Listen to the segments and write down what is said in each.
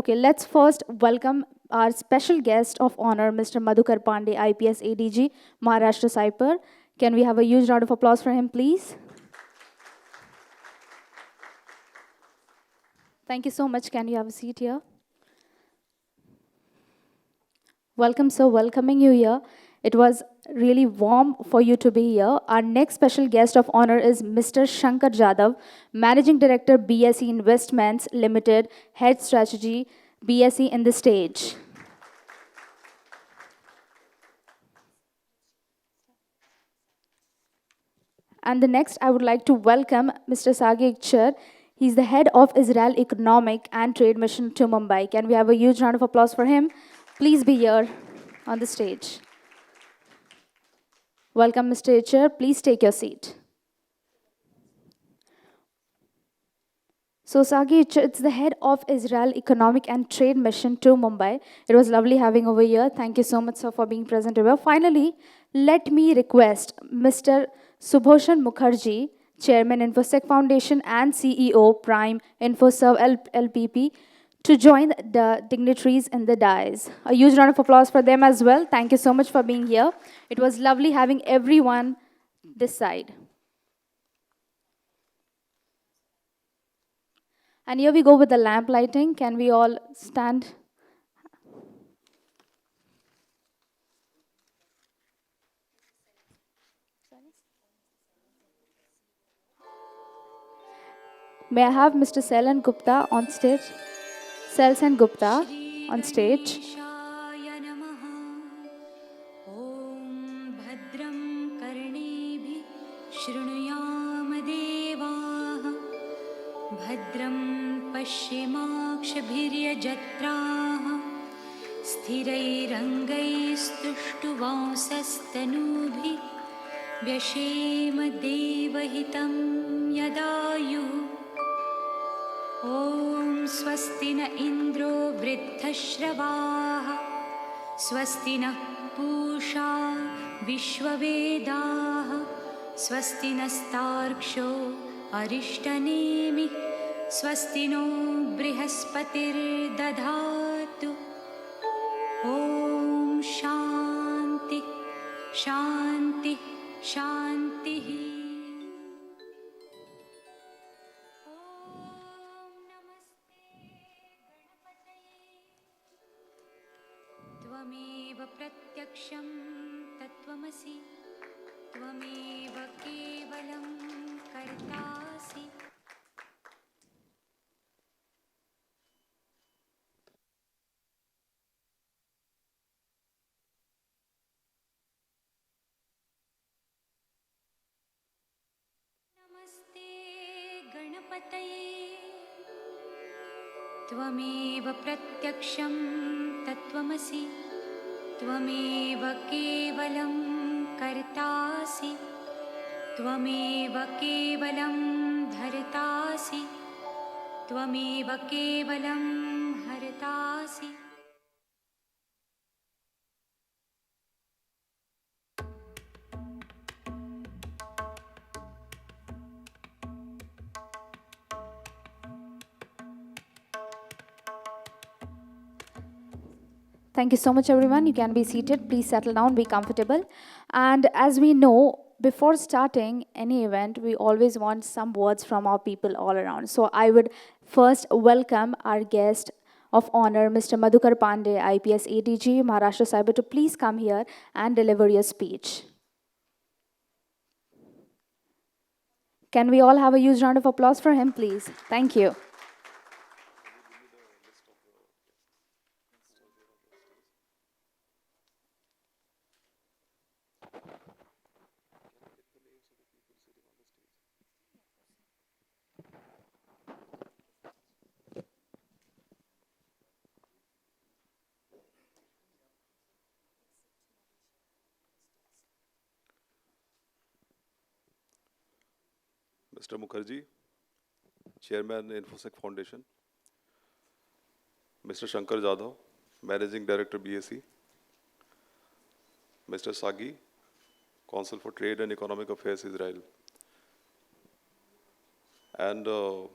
Okay, let's first welcome our special guest of honor, Mr. Madhukar Pandey, IPS ADG, Maharashtra Cyber. Can we have a huge round of applause for him, please? Thank you so much. Can you have a seat here? Welcome, sir. Welcoming you here. It was really warm for you to be here. Our next special guest of honor is Mr. Shankar Jadhav, Managing Director, BSE Investments Limited, Head Strategy, BSE in the stage. And the next, I would like to welcome Mr. Sagi Ikhchar. He's the head of Israel Economic and Trade Mission to Mumbai. Can we have a huge round of applause for him? Please be here on the stage. Welcome, Mr. Ikhchar. Please take your seat. So, Sagi Ikhchar, it's the head of Israel Economic and Trade Mission to Mumbai. It was lovely having over here. Thank you so much, sir, for being present here. Finally, let me request Mr. Subhoshan Mukherjee, Chairman Infosec Foundation and CEO Prime Infoserve LPP, to join the dignitaries in the dais. A huge round of applause for them as well. Thank you so much for being here. It was lovely having everyone this side. And here we go with the lamp lighting. Can we all stand? May I have Mr. Selan Gupta on stage? Selsen Gupta on stage. भद्रं पश्येमाक्षभिर्यजत्राः स्थिरैरङ्गैस्तुष्टुवांसस्तनूभिः व्यशेम देवहितं यदायुः ॐ स्वस्ति न इन्द्रो वृद्धश्रवाः स्वस्ति नः पूषा विश्ववेदाः स्वस्ति नस्तार्क्ष्यो अरिष्टनेमिः स्वस्ति no बृहस्पतिर्दधातु ॐ शान्ति शान्ति शान्तिः त्वमेव प्रत्यक्षं तत्त्वमसि त्वमेव केवलं कर्तासि नमस्ते गणपतये त्वमेव प्रत्यक्षं तत्त्वमसि त्वमेव केवलं कर्तासि त्वमेव केवलं धर्तासि त्वमेव केवलं हर्तासि Thank you so much, everyone. You can be seated. Please settle down, be comfortable. And as we know, before starting any event, we always want some words from our people all around. So I would first welcome our guest of honor, Mr. Madhukar Pandey, IPS ADG, Maharashtra Cyber, to please come here and deliver your speech. Can we all have a huge round of applause for him, please? Thank you. Mr. Mukherjee, Chairman, Infosec Foundation. Mr. Shankar Jadhav, Managing Director, BSE. Mr. Sagi, Council for Trade and Economic Affairs, Israel. And the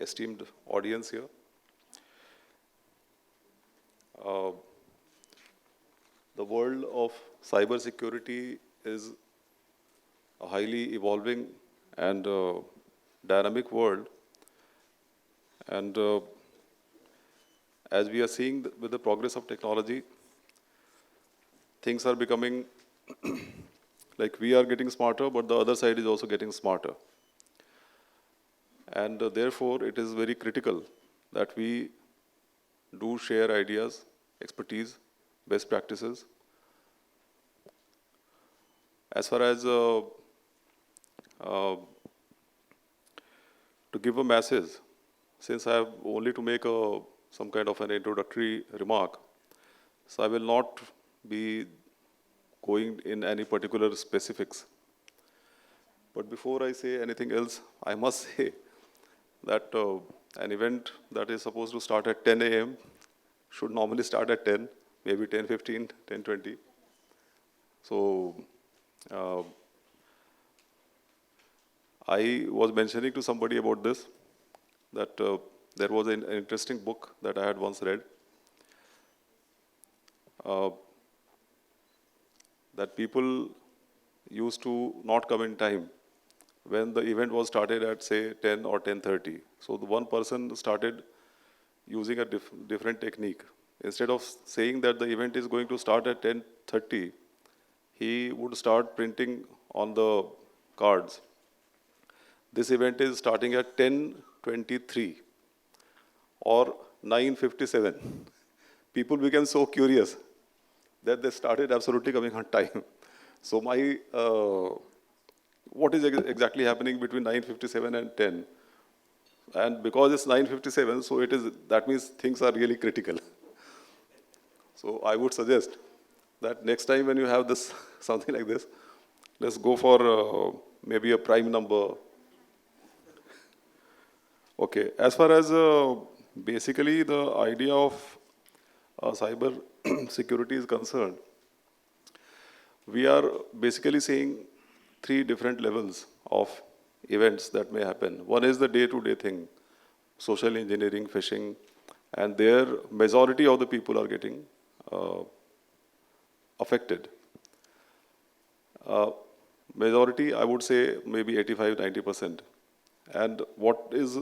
esteemed audience here. Uh, the world of cybersecurity is a highly evolving and dynamic world. And as we are seeing with the progress of technology, things are becoming like we are getting smarter, but the other side is also getting smarter. And therefore, it is very critical that we do share ideas, expertise, best practices. As far as uh, to give a message, since I have only to make some kind of an introductory remark, so I will not be going in any particular specifics. But before I say anything else, I must say that an event that is supposed to start at 10 a.m. should normally start at 10, maybe 10:15, 10:20. So uh, I was mentioning to somebody about this, that there was an interesting book that I had once read, uh, that people used to not come in time when the event was started at, say, 10 or 10:30. So the one person started using a different technique. Instead of saying that the event is going to start at 10:30, he would start printing on the cards, this event is starting at 10:23 or 9:57. People became so curious that they started absolutely coming on time. So my, what is exactly happening between 9:57 and 10? And because it's 9:57, so it is, that means things are really critical. So I would suggest that next time when you have this, something like this, let's go for maybe a prime number. Okay, as far as basically the idea of cyber security is concerned, we are basically seeing three different levels of events that may happen. One is the day-to-day thing, social engineering, phishing, and there majority of the people are getting affected. Majority, I would say maybe 85, 90%. And what is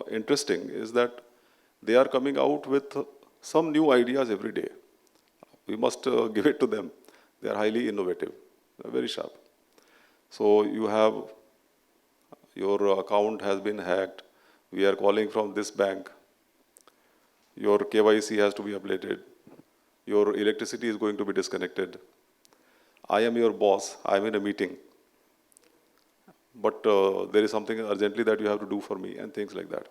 interesting is that they are coming out with some new ideas every day. We must give it to them. They are highly innovative, they're very sharp. So you have, your account has been hacked, we are calling from this bank, your KYC has to be updated, your electricity is going to be disconnected, I am your boss, I am in a meeting, but there is something urgently that you have to do for me, and things like that.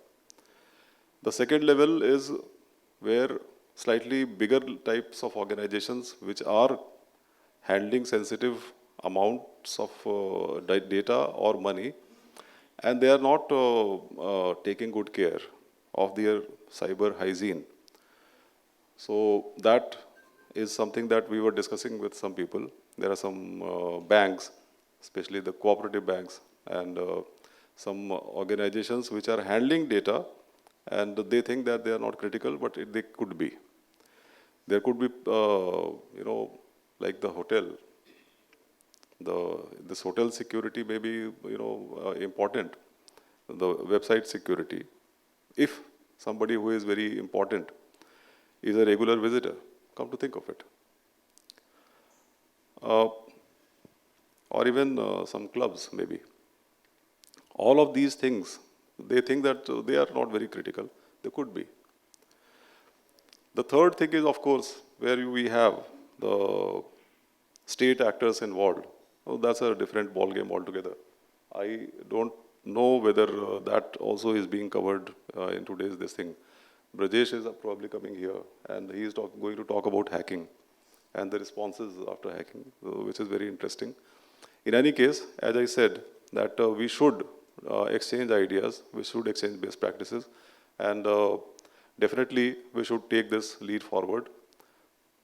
The second level is where slightly bigger types of organizations which are handling sensitive amounts of data or money, and they are not taking good care of their cyber hygiene. So that is something that we were discussing with some people. There are some banks, especially the cooperative banks, and some organizations which are handling data, and they think that they are not critical, but they could be. There could be, like the hotel. This hotel security may be, important. The website security. If somebody who is very important is a regular visitor, come to think of it. Or even some clubs, maybe. All of these things, they think that they are not very critical. They could be. The third thing is, of course, where we have the state actors involved. Oh, that's a different ball game altogether. I don't know whether that also is being covered in today's this thing. Brajesh is probably coming here, and he is going to talk about hacking and the responses after hacking, which is very interesting. In any case, as I said, that we should exchange ideas, we should exchange best practices, and definitely we should take this lead forward.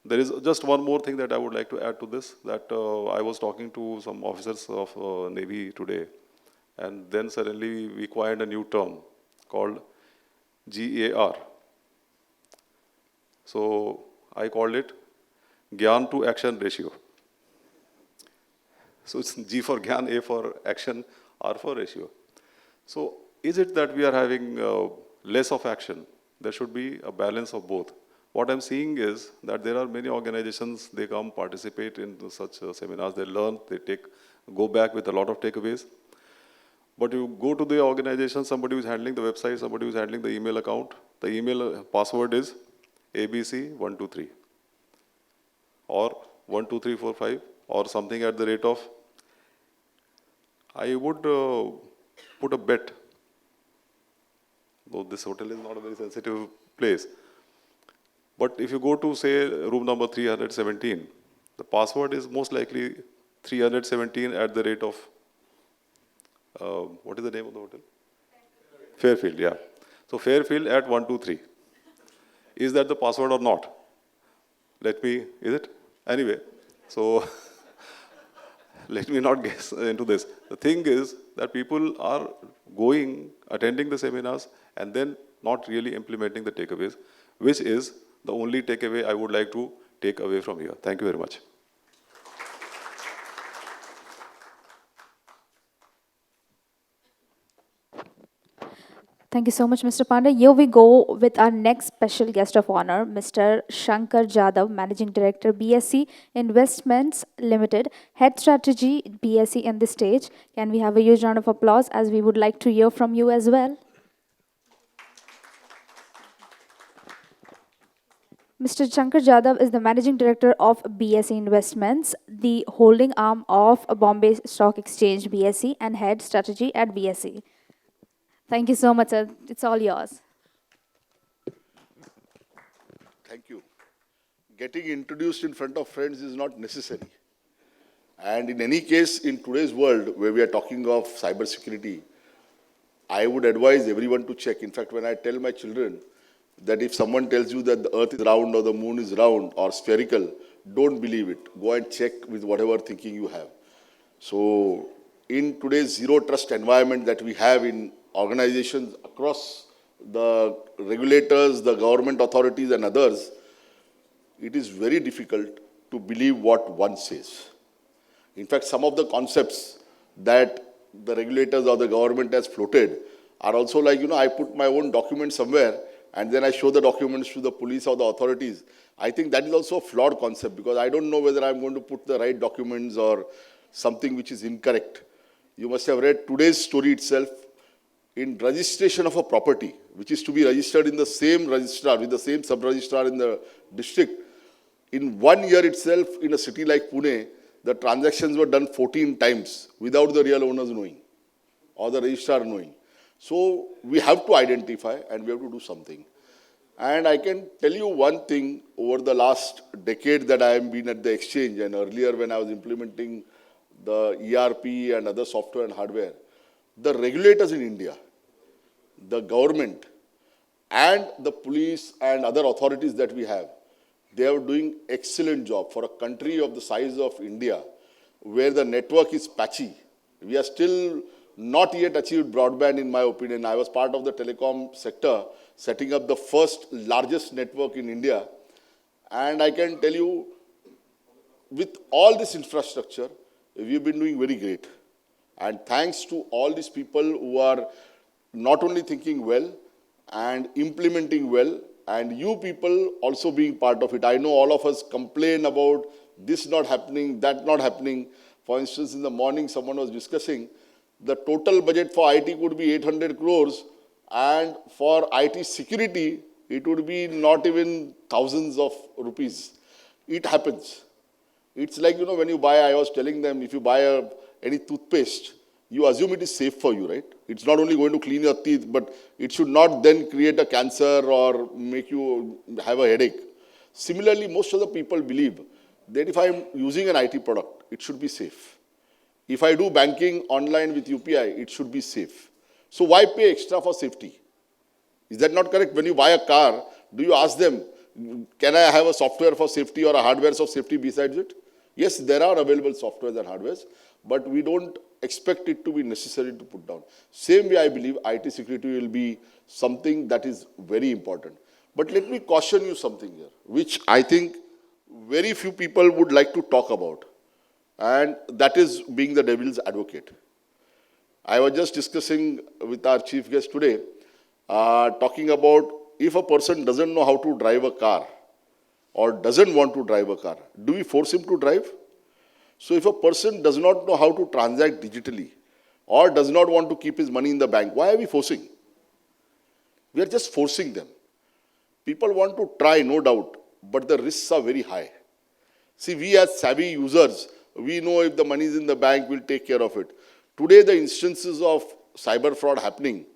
There is just one more thing that I would like to add to this, that I was talking to some officers of Navy today, and then suddenly we coined a new term called GAR. So I called it Gyan to Action ratio. So it's G for Gyan, A for action, R for ratio. So is it that we are having less of action? There should be a balance of both. What I'm seeing is that there are many organizations, they come participate in such seminars, they learn, go back with a lot of takeaways. But you go to the organization, somebody who is handling the website, somebody who is handling the email account, the email password is ABC123 or 12345 or something at the rate of, I would put a bet, though this hotel is not a very sensitive place. But if you go to, say, room number 317, the password is most likely 317 at the rate of, what is the name of the hotel? Fairfield, yeah. So Fairfield at 123. Is that the password or not? Is it? Anyway, so let me not guess into this. The thing is that people are going, attending the seminars, and then not really implementing the takeaways, which is the only takeaway I would like to take away from here. Thank you very much. Thank you so much, Mr. Pandey. Here we go with our next special guest of honor, Mr. Shankar Jadhav, Managing Director, BSc Investments Limited, Head Strategy, BSc, on the stage. Can we have a huge round of applause, as we would like to hear from you as well? Mr. Shankar Jadhav is the Managing Director of BSc Investments, the holding arm of Bombay Stock Exchange, BSc, and Head Strategy at BSc. Thank you so much, sir. It's all yours. Thank you. Getting introduced in front of friends is not necessary. And in any case, in today's world, where we are talking of cybersecurity, I would advise everyone to check. In fact, when I tell my children that if someone tells you that the earth is round or the moon is round or spherical, don't believe it. Go and check with whatever thinking you have. So in today's zero trust environment that we have in organizations across the regulators, the government authorities and others, it is very difficult to believe what one says. In fact, some of the concepts that the regulators or the government has floated are also like, I put my own document somewhere and then I show the documents to the police or the authorities. I think that is also a flawed concept, because I don't know whether I'm going to put the right documents or something which is incorrect. You must have read today's story itself. In registration of a property, which is to be registered in the same registrar, with the same sub-registrar in the district, in 1 year itself, in a city like Pune, the transactions were done 14 times without the real owners knowing or the registrar knowing. So we have to identify and we have to do something. And I can tell you one thing, over the last decade that I have been at the exchange, and earlier when I was implementing the ERP and other software and hardware, the regulators in India, the government, and the police and other authorities that we have, they are doing excellent job for a country of the size of India, where the network is patchy. We are still not yet achieved broadband, in my opinion. I was part of the telecom sector, setting up the first largest network in India. And I can tell you, with all this infrastructure, we've been doing very great. And thanks to all these people who are not only thinking well and implementing well, and you people also being part of it. I know all of us complain about this not happening, that not happening. For instance, in the morning, someone was discussing the total budget for IT could be 800 crores, and for IT security, it would be not even thousands of rupees. It happens. It's like, when you buy, I was telling them, if you buy any toothpaste, you assume it is safe for you, right? It's not only going to clean your teeth, but it should not then create a cancer or make you have a headache. Similarly, most of the people believe that if I'm using an IT product, it should be safe. If I do banking online with UPI, it should be safe. So why pay extra for safety? Is that not correct? When you buy a car, do you ask them, can I have a software for safety or a hardware for safety besides it? Yes, there are available softwares and hardwares, but we don't expect it to be necessary to put down. Same way, I believe IT security will be something that is very important. But let me caution you something here, which I think very few people would like to talk about, and that is being the devil's advocate. I was just discussing with our chief guest today, talking about if a person doesn't know how to drive a car or doesn't want to drive a car, do we force him to drive? So if a person does not know how to transact digitally or does not want to keep his money in the bank, why are we forcing? We are just forcing them. People want to try, no doubt, but the risks are very high. See, we as savvy users, we know if the money is in the bank, we'll take care of it. Today, the instances of cyber fraud happening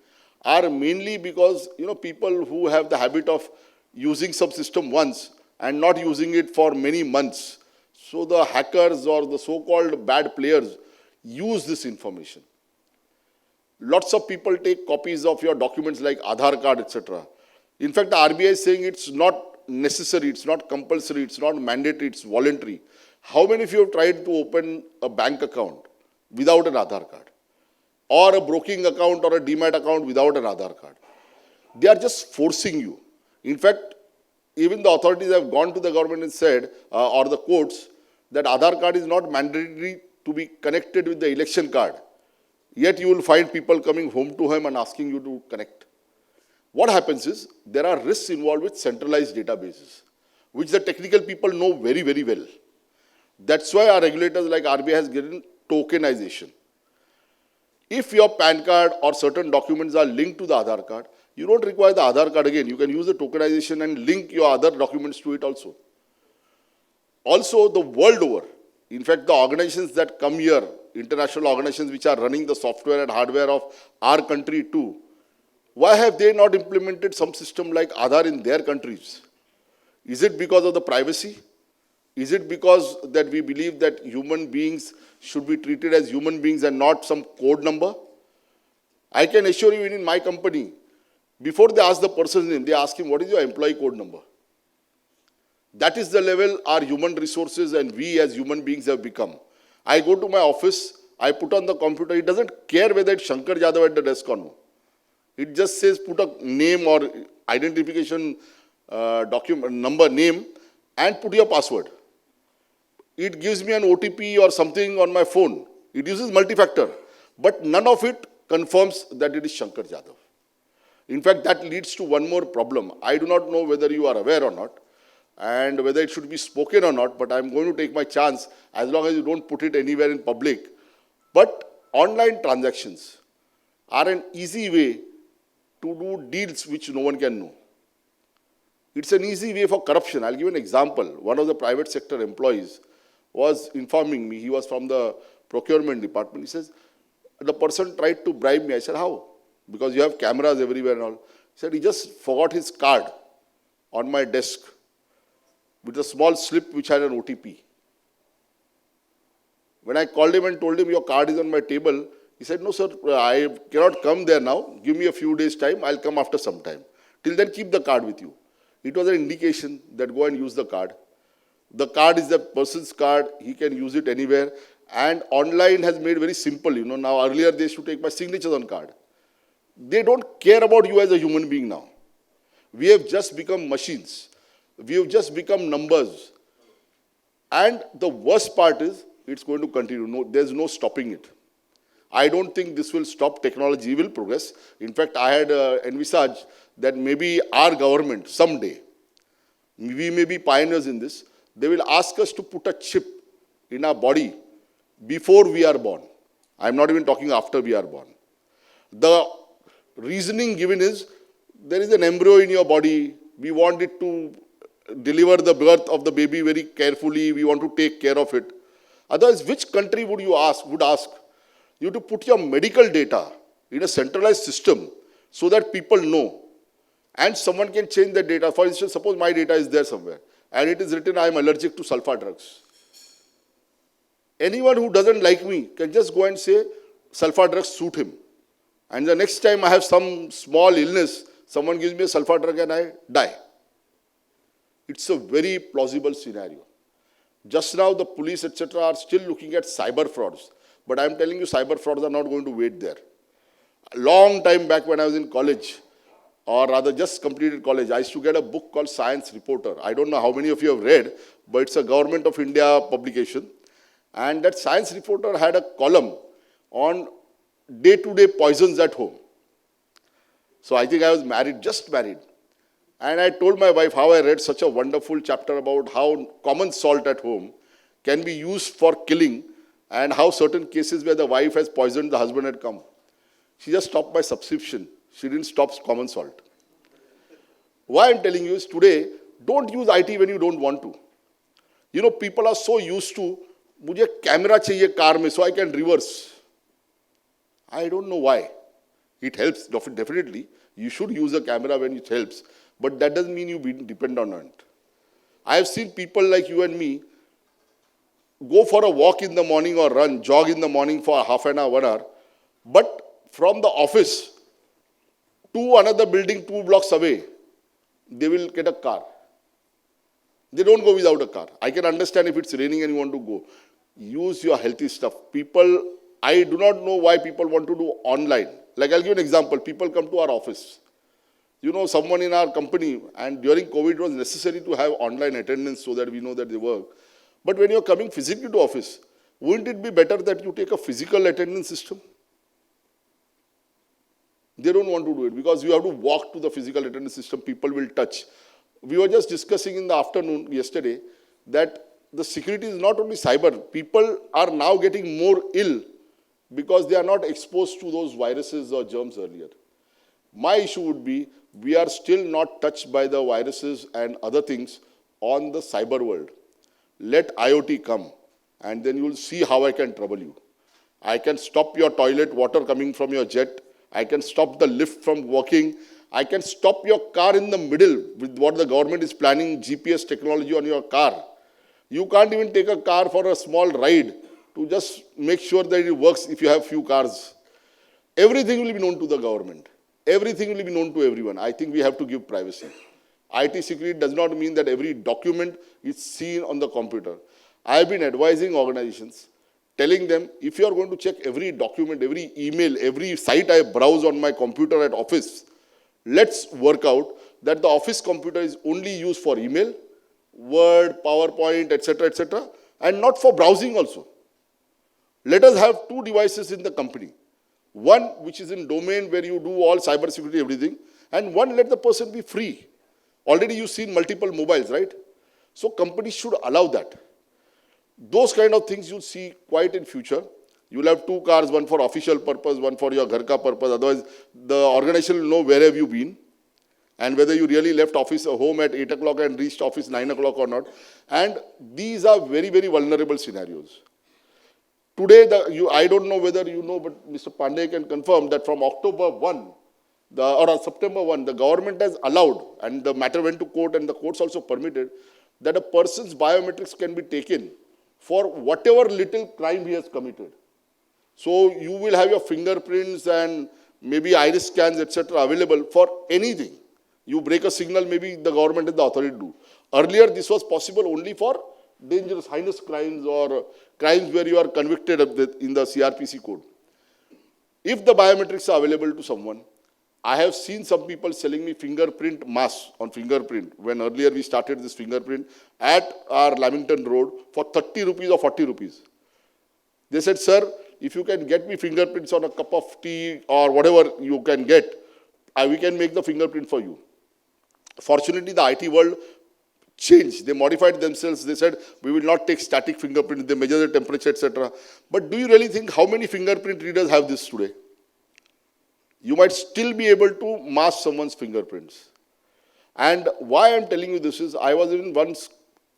are mainly because, people who have the habit of using some system once and not using it for many months. So the hackers or the so-called bad players use this information. Lots of people take copies of your documents like Aadhaar card, etc. In fact, the RBI is saying it's not necessary, it's not compulsory, it's not mandatory, it's voluntary. How many of you have tried to open a bank account without an Aadhaar card? Or a broking account or a demat account without an Aadhaar card? They are just forcing you. In fact, even the authorities have gone to the government and said, or the courts, that Aadhaar card is not mandatory to be connected with the election card. Yet you will find people coming home to him and asking you to connect. What happens is, there are risks involved with centralized databases, which the technical people know very, very well. That's why our regulators like RBI has given tokenization. If your PAN card or certain documents are linked to the Aadhaar card, you don't require the Aadhaar card again. You can use the tokenization and link your other documents to it also. Also, the world over, in fact, the organizations that come here, international organizations which are running the software and hardware of our country too, why have they not implemented some system like Aadhaar in their countries? Is it because of the privacy? Is it because that we believe that human beings should be treated as human beings and not some code number? I can assure you, in my company, before they ask the person's name, they ask him, what is your employee code number? That is the level our human resources and we as human beings have become. I go to my office, I put on the computer, it doesn't care whether it's Shankar Jadhav at the desk or no. It just says put a name or identification document, number, name, and put your password. It gives me an OTP or something on my phone. It uses multi-factor, but none of it confirms that it is Shankar Jadhav. In fact, that leads to one more problem. I do not know whether you are aware or not, and whether it should be spoken or not, but I'm going to take my chance as long as you don't put it anywhere in public. But online transactions are an easy way to do deals which no one can know. It's an easy way for corruption. I'll give an example. One of the private sector employees was informing me, he was from the procurement department. He says, the person tried to bribe me. I said, how? Because you have cameras everywhere and all. He said, he just forgot his card on my desk with a small slip which had an OTP. When I called him and told him, your card is on my table, he said, no sir, I cannot come there now. Give me a few days time, I'll come after some time. Till then, keep the card with you. It was an indication that go and use the card. The card is the person's card, he can use it anywhere. And online has made very simple, now earlier they used to take my signatures on card. They don't care about you as a human being now. We have just become machines. We have just become numbers. And the worst part is, it's going to continue. No, there's no stopping it. I don't think this will stop. Technology will progress. In fact, I had envisaged that maybe our government someday, we may be pioneers in this, they will ask us to put a chip in our body before we are born. I'm not even talking after we are born. The reasoning given is, there is an embryo in your body, we want it to deliver the birth of the baby very carefully, we want to take care of it. Otherwise, which country would ask you to put your medical data in a centralized system so that people know and someone can change the data? For instance, suppose my data is there somewhere and it is written I am allergic to sulfur drugs. Anyone who doesn't like me can just go and say sulfur drugs suit him. And the next time I have some small illness, someone gives me a sulfur drug and I die. It's a very plausible scenario. Just now the police, etc. are still looking at cyber frauds. But I'm telling you, cyber frauds are not going to wait there. A long time back when I was in college, or rather just completed college, I used to get a book called Science Reporter. I don't know how many of you have read, but it's a Government of India publication. And that Science Reporter had a column on day-to-day poisons at home. So I think I was married, just married. And I told my wife how I read such a wonderful chapter about how common salt at home can be used for killing, and how certain cases where the wife has poisoned the husband had come. She just stopped my subscription. She didn't stop common salt. Why I'm telling you is today, don't use IT when you don't want to. You know, people are so used to, मुझे camera चाहिए car में so I can reverse. I don't know why. It helps, definitely. You should use a camera when it helps. But that doesn't mean you be dependent on it. I have seen people like you and me go for a walk in the morning or jog in the morning for half an hour, 1 hour. But from the office to another building 2 blocks away, they will get a car. They don't go without a car. I can understand if it's raining and you want to go. Use your healthy stuff. People, I do not know why people want to do online. Like I'll give an example. People come to our office. You know, someone in our company, and during COVID it was necessary to have online attendance so that we know that they work. But when you're coming physically to office, wouldn't it be better that you take a physical attendance system? They don't want to do it because you have to walk to the physical attendance system. People will touch. We were just discussing in the afternoon yesterday that the security is not only cyber. People are now getting more ill because they are not exposed to those viruses or germs earlier. My issue would be, we are still not touched by the viruses and other things on the cyber world. Let IoT come, and then you will see how I can trouble you. I can stop your toilet water coming from your jet. I can stop the lift from working. I can stop your car in the middle with what the government is planning, GPS technology on your car. You can't even take a car for a small ride to just make sure that it works if you have few cars. Everything will be known to the government. Everything will be known to everyone. I think we have to give privacy. IT security does not mean that every document is seen on the computer. I have been advising organizations, telling them, if you are going to check every document, every email, every site I browse on my computer at office, let's work out that the office computer is only used for email, Word, PowerPoint, etc., and not for browsing also. Let us have 2 devices in the company. One which is in domain where you do all cyber security, everything, and one let the person be free. Already you've seen multiple mobiles, right? So companies should allow that. Those kind of things you'll see quite in future. You'll have 2 cars, one for official purpose, one for your gharka purpose. Otherwise, the organization will know where have you been and whether you really left office home at 8 o'clock and reached office 9 o'clock or not. And these are very, very vulnerable scenarios. Today, I don't know whether you know, but Mr. Pandey can confirm that from October 1, or September 1, the government has allowed, and the matter went to court and the courts also permitted, that a person's biometrics can be taken for whatever little crime he has committed. So you will have your fingerprints and maybe iris scans, etc. available for anything. You break a signal, maybe the government and the authority do. Earlier, this was possible only for dangerous, heinous crimes or crimes where you are convicted in the CRPC code. If the biometrics are available to someone, I have seen some people selling me fingerprint masks on fingerprint when earlier we started this fingerprint at our Lamington Road for 30 rupees or 40 rupees. They said, sir, if you can get me fingerprints on a cup of tea or whatever you can get, we can make the fingerprint for you. Fortunately, the IT world changed. They modified themselves. They said, we will not take static fingerprint. They measure the temperature, etc. But do you really think how many fingerprint readers have this today? You might still be able to mask someone's fingerprints. And why I'm telling you this is, I was even once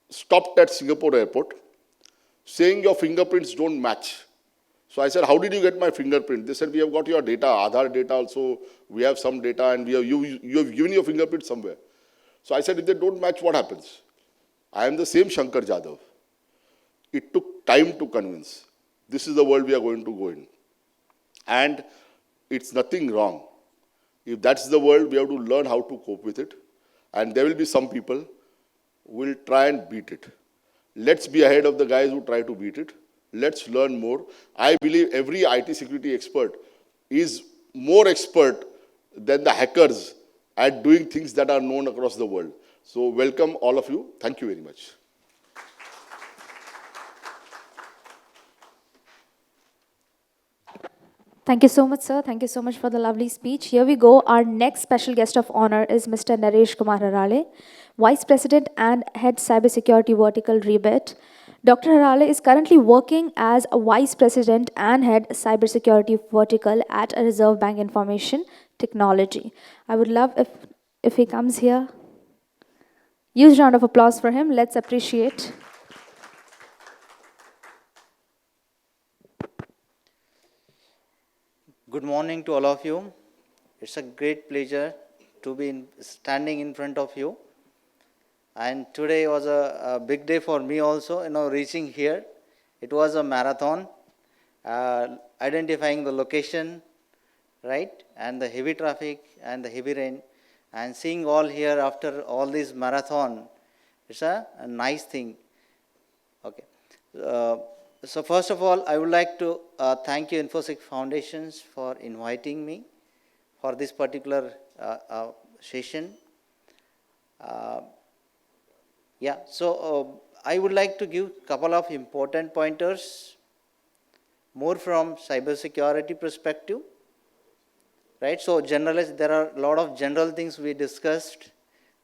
stopped at Singapore airport saying your fingerprints don't match. So I said, how did you get my fingerprint? They said, we have got your data, Aadhaar data also, we have some data and you have given your fingerprint somewhere. So I said, if they don't match, what happens? I am the same Shankar Jadhav. It took time to convince. This is the world we are going to go in. And it's nothing wrong. If that's the world, we have to learn how to cope with it. And there will be some people who will try and beat it. Let's be ahead of the guys who try to beat it. Let's learn more. I believe every IT security expert is more expert than the hackers at doing things that are known across the world. So welcome all of you. Thank you very much. Thank you so much, sir. Thank you so much for the lovely speech. Here we go. Our next special guest of honor is Mr. Naresh Kumar Harale, Vice President and Head Cybersecurity Vertical Rebit. Dr. Harale is currently working as a Vice President and Head Cybersecurity Vertical at a Reserve Bank Information Technology. I would love if he comes here. Huge round of applause for him. Let's appreciate. Good morning to all of you. It's a great pleasure to be standing in front of you. And today was a big day for me also, reaching here. It was a marathon, identifying the location, right, and the heavy traffic and the heavy rain. And seeing all here after all this marathon, it's a nice thing. Okay. So first of all, I would like to thank you Infosec Foundations for inviting me for this particular session. So I would like to give a couple of important pointers, more from cybersecurity perspective, right? So there are a lot of general things we discussed,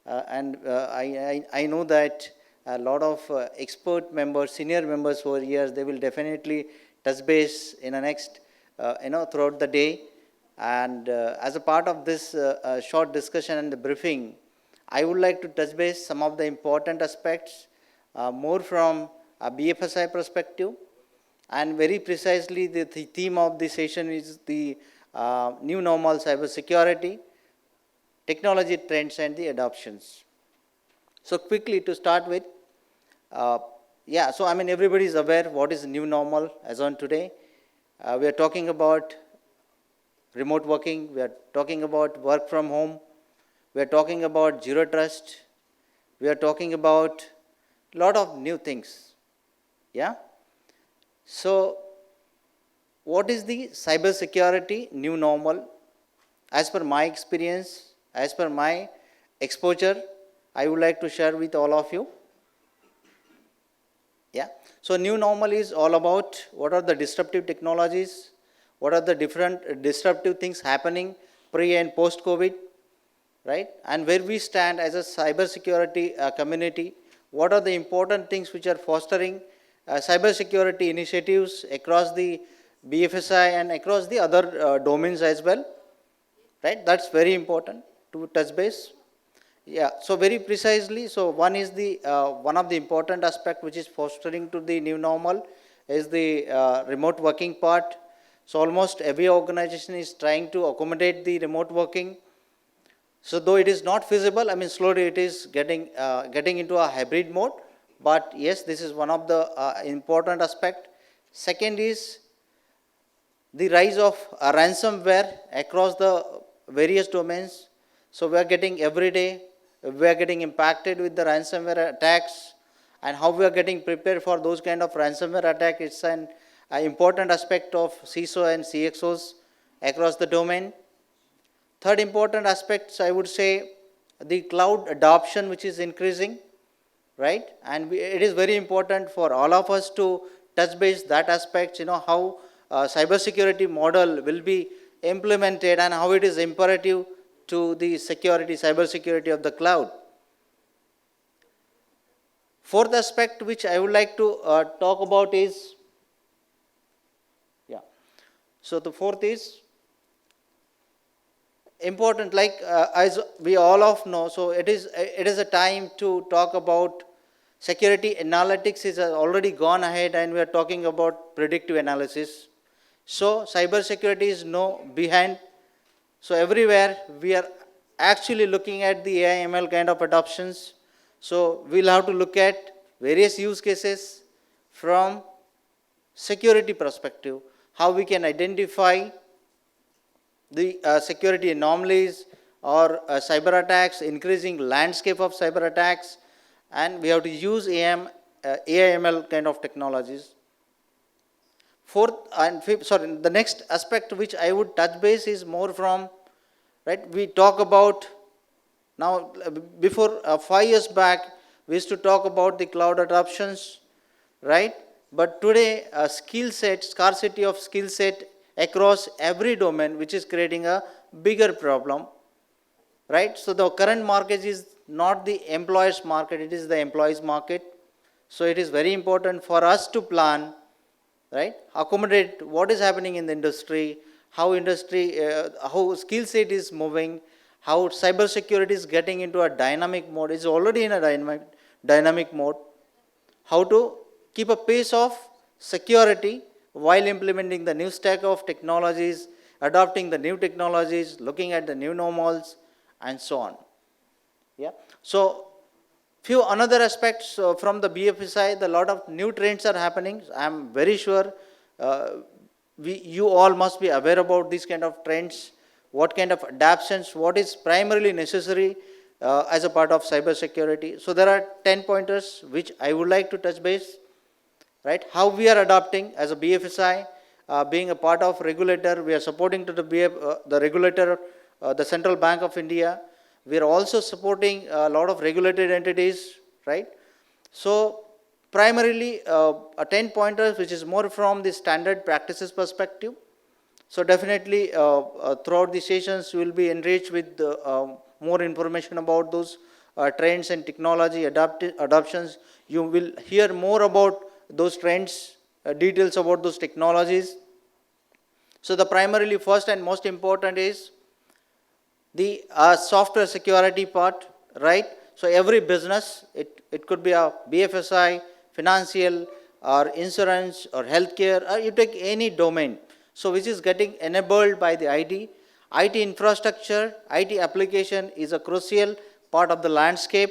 and I know that a lot of expert members, senior members over years, they will definitely touch base in the next, throughout the day. And as a part of this short discussion and the briefing, I would like to touch base some of the important aspects, more from a BFSI perspective. And very precisely, the theme of the session is the new normal cybersecurity, technology trends and the adoptions. So quickly to start with, everybody is aware what is new normal as on today. We are talking about remote working, we are talking about work from home, we are talking about zero trust, we are talking about a lot of new things. Yeah. So what is the cybersecurity new normal? As per my experience, as per my exposure, I would like to share with all of you. Yeah. So new normal is all about what are the disruptive technologies, what are the different disruptive things happening pre and post COVID, right? And where we stand as a cybersecurity community, what are the important things which are fostering cybersecurity initiatives across the BFSI and across the other domains as well, right? That's very important to touch base. Yeah, so very precisely, so one is the one of the important aspect which is fostering to the new normal is the remote working part. So almost every organization is trying to accommodate the remote working. So though it is not feasible, slowly it is getting into a hybrid mode. But yes, this is one of the important aspect. Second is the rise of ransomware across the various domains. So we are getting every day, we are getting impacted with the ransomware attacks, and how we are getting prepared for those kind of ransomware attack. It's an important aspect of CISO and CXOs across the domain. Third important aspects, I would say, the cloud adoption, which is increasing, right? And it is very important for all of us to touch base that aspect, how cybersecurity model will be implemented and how it is imperative to the cybersecurity of the cloud. Fourth aspect which I would like to talk about is, so the fourth is important, like as we all of know, so it is a time to talk about security analytics is already gone ahead and we are talking about predictive analysis. So cybersecurity is no behind. So everywhere we are actually looking at the AI ML kind of adoptions. So we'll have to look at various use cases from security perspective, how we can identify the security anomalies or cyber attacks, increasing landscape of cyber attacks, and we have to use AI ML kind of technologies. Fourth and fifth, the next aspect which I would touch base is more from, right, we talk about Now, before 5 years back, we used to talk about the cloud adoptions, right? But today, skill set, scarcity of skill set across every domain, which is creating a bigger problem, right? So the current market is not the employers market, it is the employees market. So it is very important for us to plan, right? Accommodate what is happening in the industry, how skill set is moving, how cyber security is getting into a dynamic mode, is already in a dynamic mode, how to keep a pace of security while implementing the new stack of technologies, adopting the new technologies, looking at the new normals, and so on. Yeah. So few another aspects from the BFSI, a lot of new trends are happening. I am very sure you all must be aware about these kind of trends, what kind of adaptations, what is primarily necessary as a part of cyber security. So there are 10 pointers which I would like to touch base, right? How we are adopting as a BFSI, being a part of regulator, we are supporting to the regulator, the Central Bank of India. We are also supporting a lot of regulated entities, right? So primarily a 10 pointers which is more from the standard practices perspective. So definitely throughout the sessions you will be enriched with more information about those trends and technology adoptions. You will hear more about those trends, details about those technologies. So the primarily first and most important is the software security part, right? So every business, it could be a BFSI, financial, or insurance, or healthcare, or you take any domain, so which is getting enabled by the IT infrastructure, IT application is a crucial part of the landscape,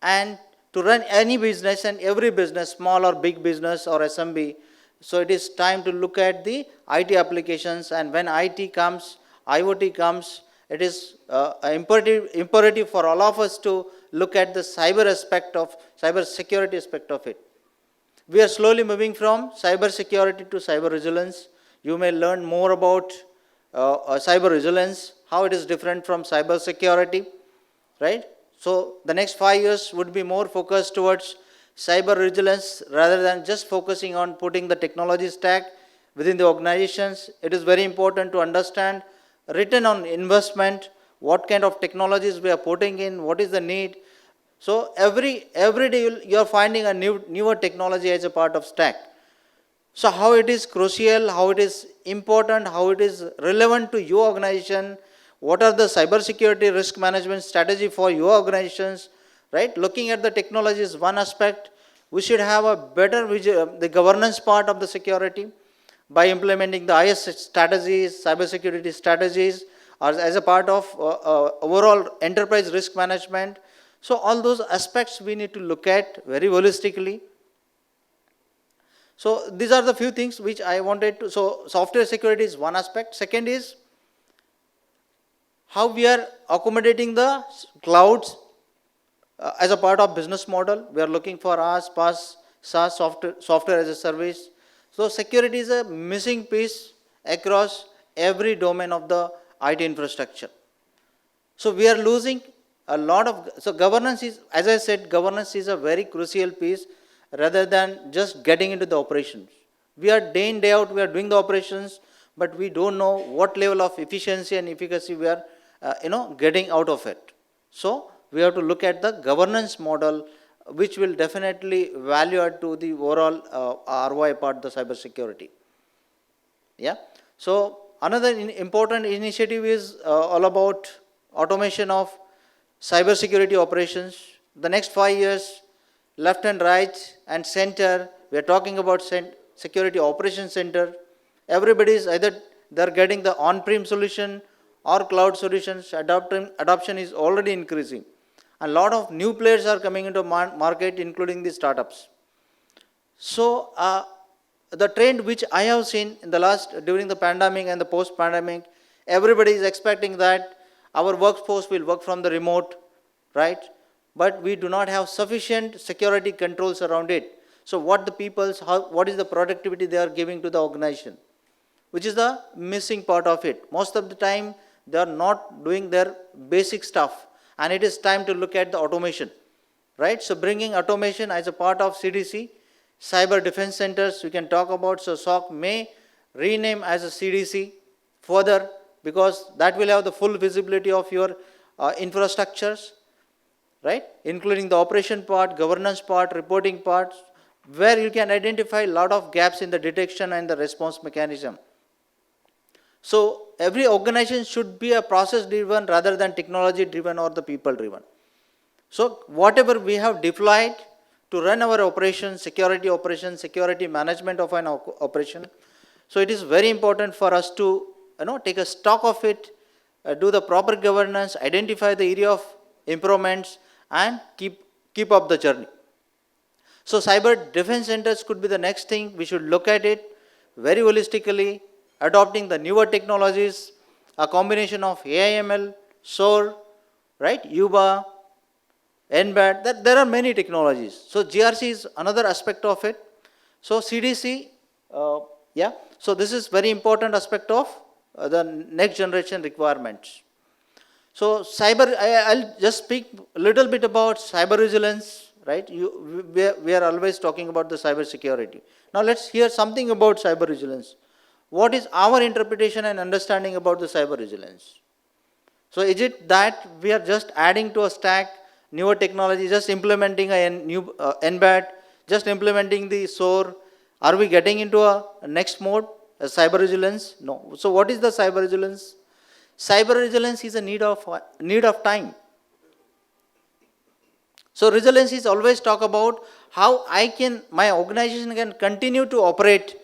and to run any business, and every business, small or big business or SMB, so it is time to look at the IT applications, and when IT comes, IoT comes, it is imperative for all of us to look at the cyber security aspect of it. We are slowly moving from cyber security to cyber resilience. You may learn more about cyber resilience, how it is different from cyber security, right? So the next 5 years would be more focused towards cyber resilience rather than just focusing on putting the technology stack within the organizations. It is very important to understand return on investment, what kind of technologies we are putting in, what is the need. So every day you are finding a newer technology as a part of stack. So how it is crucial, how it is important, how it is relevant to your organization, what are the cyber security risk management strategy for your organizations, right? Looking at the technology is one aspect. We should have a better the governance part of the security by implementing the IS strategies, cybersecurity strategies, or as a part of overall enterprise risk management. So all those aspects we need to look at very holistically. So these are the few things which I wanted to, so software security is one aspect. Second is how we are accommodating the clouds as a part of business model. We are looking for PaaS, SaaS, software as a service. So security is a missing piece across every domain of the IT infrastructure. So we are losing a lot of, so governance is, as I said, governance is a very crucial piece rather than just getting into the operations. We are day in, day out, we are doing the operations, but we don't know what level of efficiency and efficacy we are getting out of it. So we have to look at the governance model, which will definitely value add to the overall ROI part, the cyber security. Yeah. So another important initiative is all about automation of cyber security operations. The next 5 years, left and right and center, we are talking about security operations center. Everybody is either they're getting the on-prem solution or cloud solutions. Adoption is already increasing. A lot of new players are coming into market, including the startups. So the trend which I have seen in the during the pandemic and the post-pandemic, everybody is expecting that our workforce will work from the remote, right? But we do not have sufficient security controls around it. So what is the productivity they are giving to the organization, which is the missing part of it. Most of the time, they are not doing their basic stuff. and it is time to look at the automation, right? So bringing automation as a part of CDC, cyber defense centers, we can talk about. So SOC may rename as a CDC further, because that will have the full visibility of your infrastructures, right? Including the operation part, governance part, reporting part, where you can identify a lot of gaps in the detection and the response mechanism. So every organization should be a process driven rather than technology driven or the people driven. So whatever we have deployed to run our operations, security management of an operation, so it is very important for us to take a stock of it, do the proper governance, identify the area of improvements, and keep up the journey. So cyber defense centers could be the next thing. We should look at it very holistically, adopting the newer technologies, a combination of AI/ML, SOAR, right, UBA, NBAT. There are many technologies. So GRC is another aspect of it. So CDC, So this is very important aspect of the next generation requirements. So cyber, I'll just speak a little bit about cyber resilience, right? We are always talking about the cyber security. Now let's hear something about cyber resilience. What is our interpretation and understanding about the cyber resilience? So is it that we are just adding to a stack newer technology, just implementing a new NBAT, just implementing the SOAR? Are we getting into a next mode, a cyber resilience? No. So what is the cyber resilience? Cyber resilience is a need of time. So resilience is always talk about how my organization can continue to operate,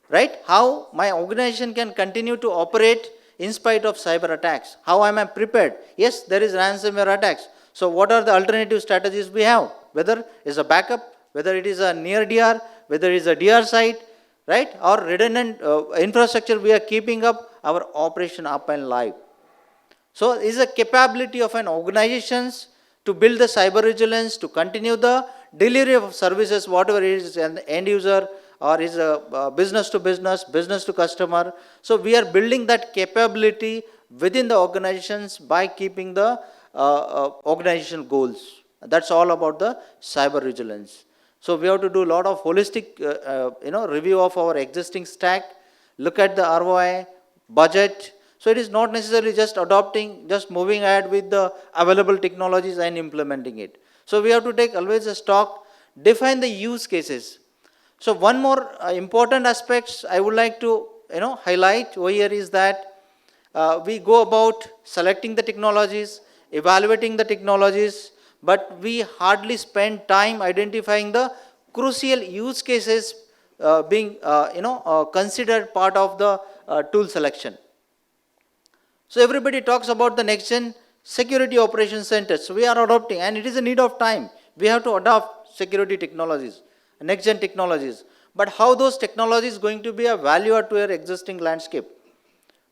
right? How my organization can continue to operate in spite of cyber attacks. How am I prepared? Yes, there is ransomware attacks. So what are the alternative strategies we have? Whether it's a backup, whether it is a near DR, whether it is a DR site, right? Or redundant infrastructure, we are keeping up our operation up and live. So it is a capability of an organizations to build the cyber resilience, to continue the delivery of services, whatever it is, an end user or is a business to business, business to customer. So we are building that capability within the organizations by keeping the organizational goals. That's all about the cyber resilience. So we have to do a lot of holistic review of our existing stack, look at the ROI, budget. So it is not necessarily just adopting, just moving ahead with the available technologies and implementing it. So we have to take always a stock, define the use cases. So one more important aspects I would like to highlight over here is that we go about selecting the technologies, evaluating the technologies, but we hardly spend time identifying the crucial use cases being considered part of the tool selection. So everybody talks about the next gen security operations centers. So we are adopting, and it is a need of time. We have to adopt security technologies, next gen technologies. But how those technologies going to be a value add to your existing landscape?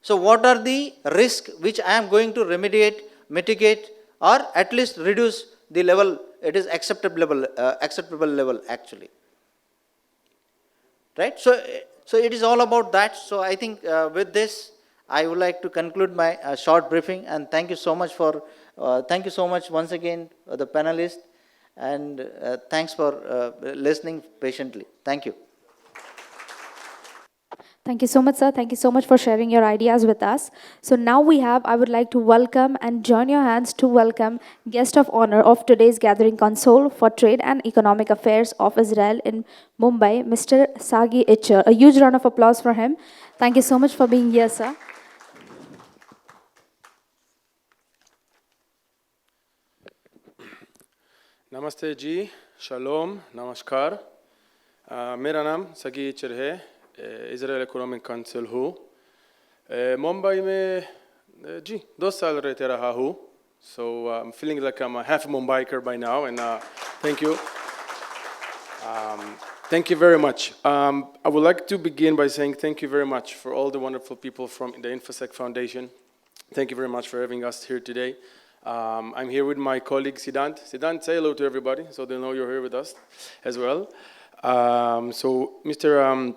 So what are the risks which I am going to remediate, mitigate, or at least reduce the level? It is acceptable level actually, right? So it is all about that. So I think with this, I would like to conclude my short briefing, and thank you so much once again the panelists, and thanks for listening patiently. Thank you. Thank you so much, sir. Thank you so much for sharing your ideas with us. So now I would like to welcome and join your hands to welcome guest of honor of today's gathering, Consul for Trade and Economic Affairs of Israel in Mumbai, Mr. Sagi Itcher. A huge round of applause for him. Thank you so much for being here, sir. नमस्ते जी, shalom, नमस्कार। मेरा नाम सगी इचर है, Israel economic council हूँ। मुंबई में जी 2 साल रहते रहा हूँ, so I'm feeling like I'm a half Mumbaiker by now, and thank you. Thank you very much. I would like to begin by saying thank you very much for all the wonderful people from the Infosec Foundation. Thank you very much for having us here today. I'm here with my colleague Siddhant. Siddhant, say hello to everybody so they know you're here with us as well. So Mr.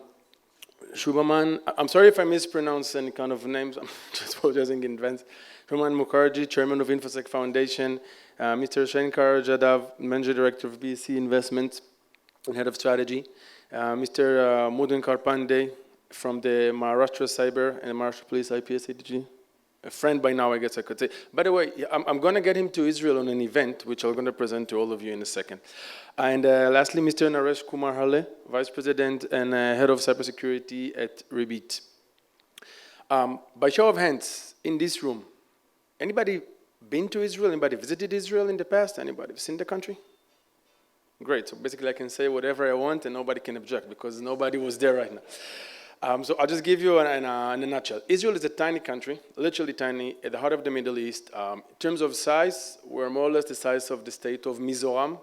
Shubhaman, I'm sorry if I mispronounce any kind of names. I'm just apologizing in advance. Hemant Mukherjee, Chairman of Infosec Foundation, Mr. Shankar Jadhav, Manager Director of BSC Investments and Head of Strategy, Mr. Mudankar Pandey from the Maharashtra Cyber and Maharashtra Police IPS ADG. A friend by now, I guess I could say. By the way, I'm going to get him to Israel on an event, which I'm going to present to all of you in a second. And lastly, Mr. Naresh Kumar Hale, Vice President and Head of Cybersecurity at Rebit. By show of hands, in this room, anybody been to Israel? Anybody visited Israel in the past? Anybody seen the country? Great, so basically I can say whatever I want and nobody can object because nobody was there right now. So I'll just give you in a nutshell. Israel is a tiny country, literally tiny, at the heart of the Middle East. In terms of size, we're more or less the size of the state of Mizoram,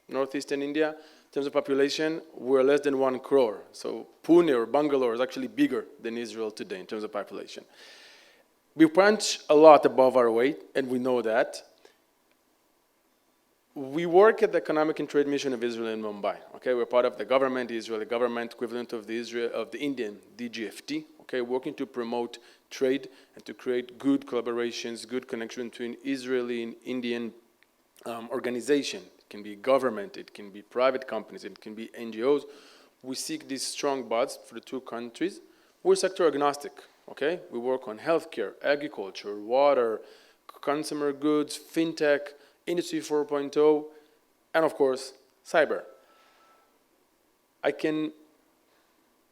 northeastern India. In terms of population, we're less than 1 crore. So Pune or Bangalore is actually bigger than Israel today in terms of population. We punch a lot above our weight, and we know that. We work at the Economic and Trade Mission of Israel in Mumbai. Okay, we're part of the government, the Israeli government, equivalent of the Indian DGFT. Okay, working to promote trade and to create good collaborations, good connection between Israeli and Indian organization. It can be government, it can be private companies, it can be NGOs. We seek these strong bonds for the two countries. We're sector agnostic. Okay, we work on healthcare, agriculture, water, consumer goods, fintech, Industry 4.0, and of course, cyber. I can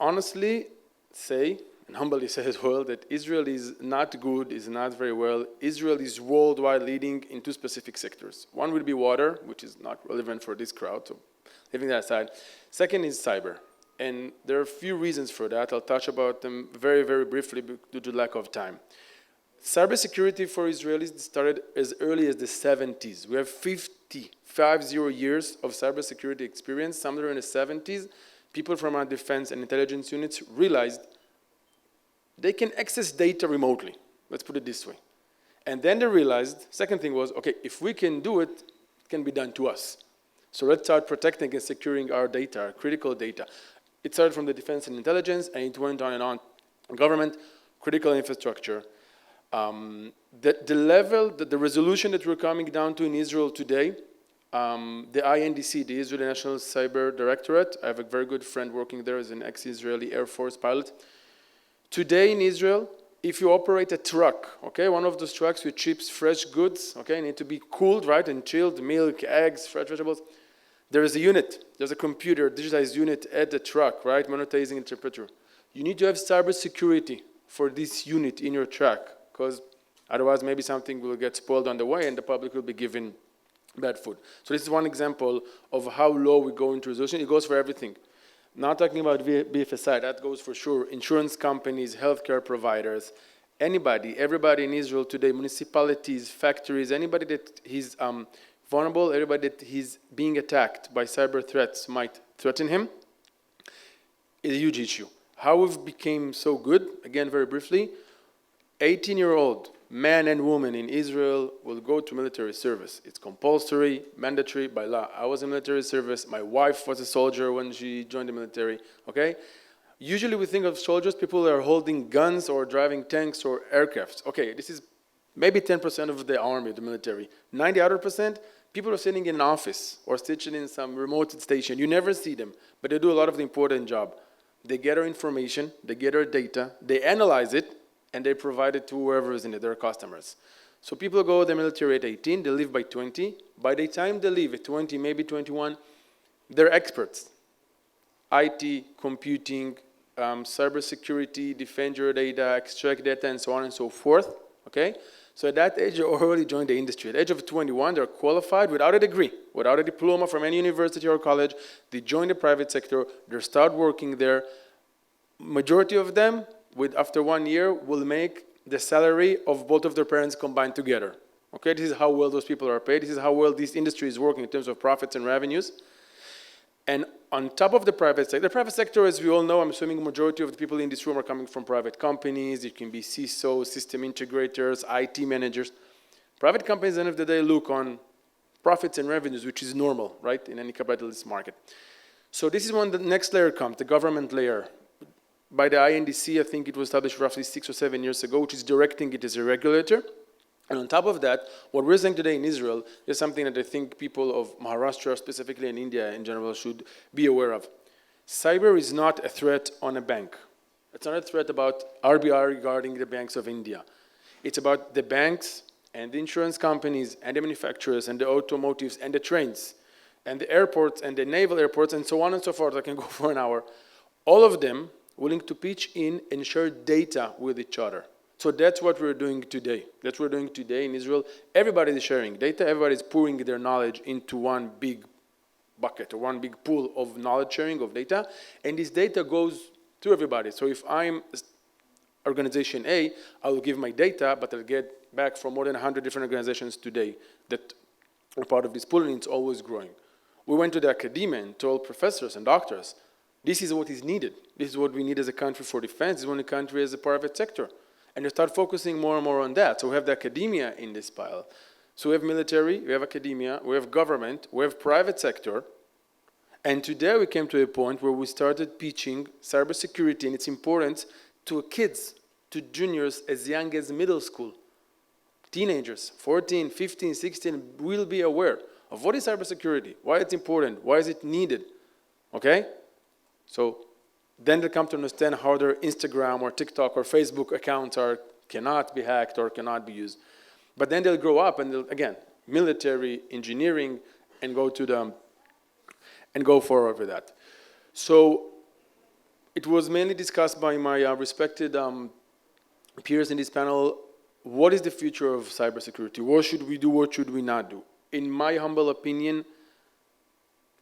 honestly say, and humbly say as well, that Israel is not good, is not very well. Israel is worldwide leading in 2 specific sectors. One would be water, which is not relevant for this crowd, so leaving that aside. Second is cyber. And there are a few reasons for that. I'll touch about them very, very briefly due to lack of time. Cybersecurity for Israelis started as early as the 70s. We have 50 years of cybersecurity experience. Somewhere in the 70s, people from our defense and intelligence units realized they can access data remotely. Let's put it this way. And then they realized, second thing was, okay, if we can do it, it can be done to us. So let's start protecting and securing our data, our critical data. It started from the defense and intelligence, and it went on and on. Government, critical infrastructure. The resolution that we're coming down to in Israel today, the INDC, the Israeli National Cyber Directorate, I have a very good friend working there as an ex-Israeli Air Force pilot. Today in Israel, if you operate a truck, okay, one of those trucks which ships fresh goods, okay, need to be cooled, right, and chilled, milk, eggs, fresh vegetables, there is a unit, there's a computer, digitized unit at the truck, right, monetizing interpreter. You need to have cybersecurity for this unit in your truck, because otherwise maybe something will get spoiled on the way and the public will be given bad food. So this is one example of how low we go into resolution. It goes for everything. Not talking about BFSI, that goes for sure. Insurance companies, healthcare providers, anybody, everybody in Israel today, municipalities, factories, anybody that is vulnerable, everybody that is being attacked by cyber threats might threaten him, is a huge issue. How we've become so good, again, very briefly, 18-year-old man and woman in Israel will go to military service. It's compulsory, mandatory by law. I was in military service. My wife was a soldier when she joined the military, okay? Usually we think of soldiers, people that are holding guns or driving tanks or aircrafts. Okay, this is maybe 10% of the army, the military. 90 other percent, people are sitting in an office or sitting in some remote station. You never see them, but they do a lot of the important job. They gather information, they gather data, they analyze it, and they provide it to whoever is in it, their customers. So people go to the military at 18, they leave by 20. By the time they leave at 20, maybe 21, they're experts. IT, computing, cybersecurity, defend your data, extract data, and so on and so forth, okay? So at that age, they already joined the industry. At the age of 21, they're qualified without a degree, without a diploma from any university or college. They join the private sector, they start working there. Majority of them, after 1 year, will make the salary of both of their parents combined together. Okay, this is how well those people are paid. This is how well this industry is working in terms of profits and revenues. And on top of the private sector, as we all know, I'm assuming the majority of the people in this room are coming from private companies. It can be CISOs, system integrators, IT managers. Private companies, at the end of the day, look on profits and revenues, which is normal, right, in any capitalist market. So this is when the next layer comes, the government layer. By the INDC, I think it was established roughly 6 or 7 years ago, which is directing it as a regulator. And on top of that, what we're saying today in Israel is something that I think people of Maharashtra, specifically in India in general, should be aware of. Cyber is not a threat on a bank. It's not a threat about RBI regarding the banks of India. It's about the banks and the insurance companies and the manufacturers and the automotives and the trains and the airports and the naval airports and so on and so forth. I can go for an hour. All of them willing to pitch in and share data with each other. So that's what we're doing today. That's what we're doing today in Israel. Everybody is sharing data. Everybody is pouring their knowledge into one big bucket or one big pool of knowledge sharing of data. And this data goes to everybody. So if I'm organization A, I will give my data, but I'll get back from more than 100 different organizations today that are part of this pool, and it's always growing. We went to the academia and told professors and doctors, this is what is needed. This is what we need as a country for defense. This is what a country as a private sector. And they start focusing more and more on that. So we have the academia in this pile. So we have military, we have academia, we have government, we have private sector. And today we came to a point where we started pitching cybersecurity and its importance to kids, to juniors as young as middle school. Teenagers, 14, 15, 16, will be aware of what is cybersecurity, why it's important, why is it needed, okay? So then they come to understand how their Instagram or TikTok or Facebook accounts cannot be hacked or cannot be used. But then they'll grow up and they'll, again, military, engineering, and go to them and go forward with that. So it was mainly discussed by my respected peers in this panel. What is the future of cybersecurity? What should we do? What should we not do? In my humble opinion,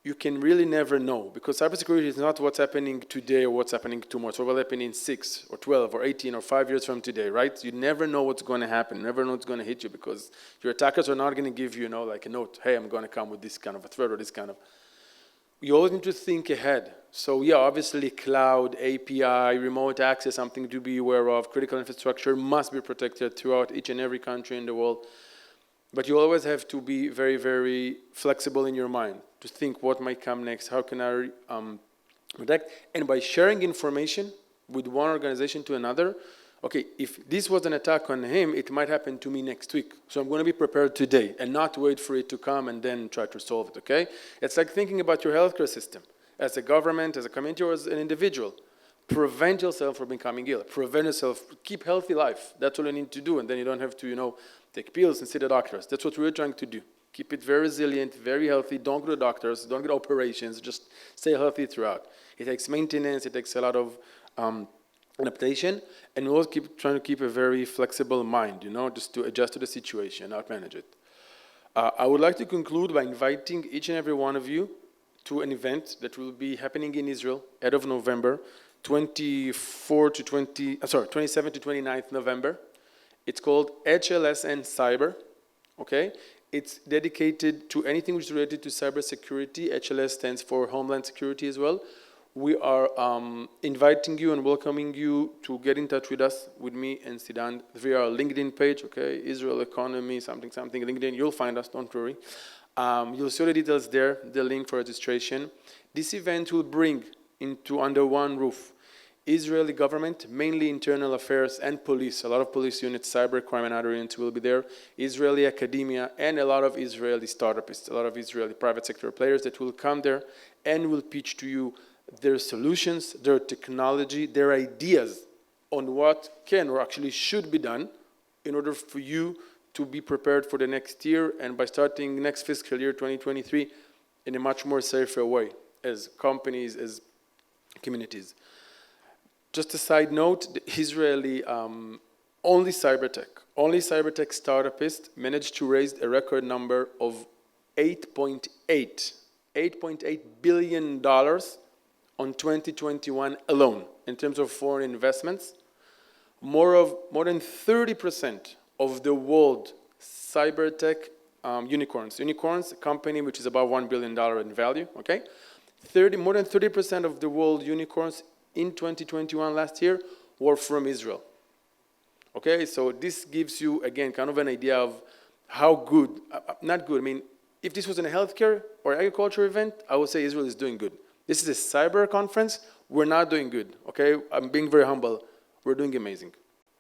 you can really never know, because cybersecurity is not what's happening today or what's happening tomorrow. It's what will happen in 6 or 12 or 18 or 5 years from today, right? You never know what's going to happen. You never know what's going to hit you, because your attackers are not going to give you, like a note, hey, I'm going to come with this kind of a threat or this kind of. You always need to think ahead. So yeah, obviously cloud, API, remote access, something to be aware of. Critical infrastructure must be protected throughout each and every country in the world. But you always have to be very, very flexible in your mind to think what might come next, how can I protect? And by sharing information with one organization to another, okay, if this was an attack on him, it might happen to me next week. So I'm going to be prepared today and not wait for it to come and then try to solve it, okay? It's like thinking about your healthcare system. As a government, as a community, or as an individual. Prevent yourself from becoming ill. Prevent yourself, keep healthy life. That's all you need to do. And then you don't have to, take pills and see the doctors. That's what we're trying to do. Keep it very resilient, very healthy. Don't go to doctors, don't get operations. Just stay healthy throughout. It takes maintenance. It takes a lot of adaptation. And we always keep trying to keep a very flexible mind, just to adjust to the situation, not manage it. I would like to conclude by inviting each and every one of you to an event that will be happening in Israel, end of November, 27 to 29th November. It's called HLS and Cyber, okay? It's dedicated to anything which is related to cybersecurity. HLS stands for Homeland Security as well. We are inviting you and welcoming you to get in touch with us, with me and Sidan, via our LinkedIn page, okay? Israel Economy, something, LinkedIn. You'll find us, don't worry. You'll see all the details there, the link for registration. This event will bring into under one roof Israeli government, mainly internal affairs and police. A lot of police units, cybercrime and other units will be there. Israeli academia and a lot of Israeli startups, a lot of Israeli private sector players that will come there and will pitch to you their solutions, their technology, their ideas on what can or actually should be done in order for you to be prepared for the next year and by starting next fiscal year 2023 in a much more safer way as companies, as communities. Just a side note, the Israeli only cybertech startups managed to raise a record number of $8.8 billion on 2021 alone in terms of foreign investments. More than 30% of the world cybertech unicorns, a company which is about $1 billion in value, okay? More than 30% of the world unicorns in 2021 last year were from Israel. Okay, so this gives you, again, kind of an idea of how good, not good, I mean, if this was in a healthcare or agriculture event, I would say Israel is doing good. This is a cyber conference, we're not doing good, okay? I'm being very humble. We're doing amazing.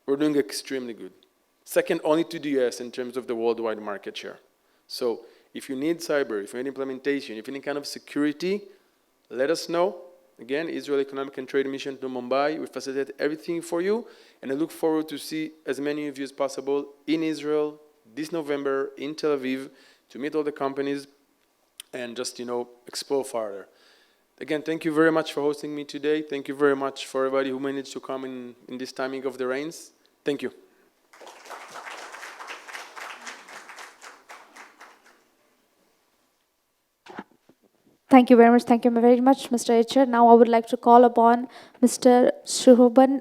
We're doing extremely good. second only to the US in terms of the worldwide market share. So if you need cyber, if you need implementation, if you need kind of security, let us know. Again, Israel Economic and Trade Mission to Mumbai. We facilitate everything for you. And I look forward to see as many of you as possible in Israel this November in Tel Aviv to meet all the companies and just, explore further. Again, thank you very much for hosting me today. Thank you very much for everybody who managed to come in this timing of the rains. Thank you. Thank you very much. Thank you very much, Mr. HR. Now I would like to call upon Mr. Shushoban,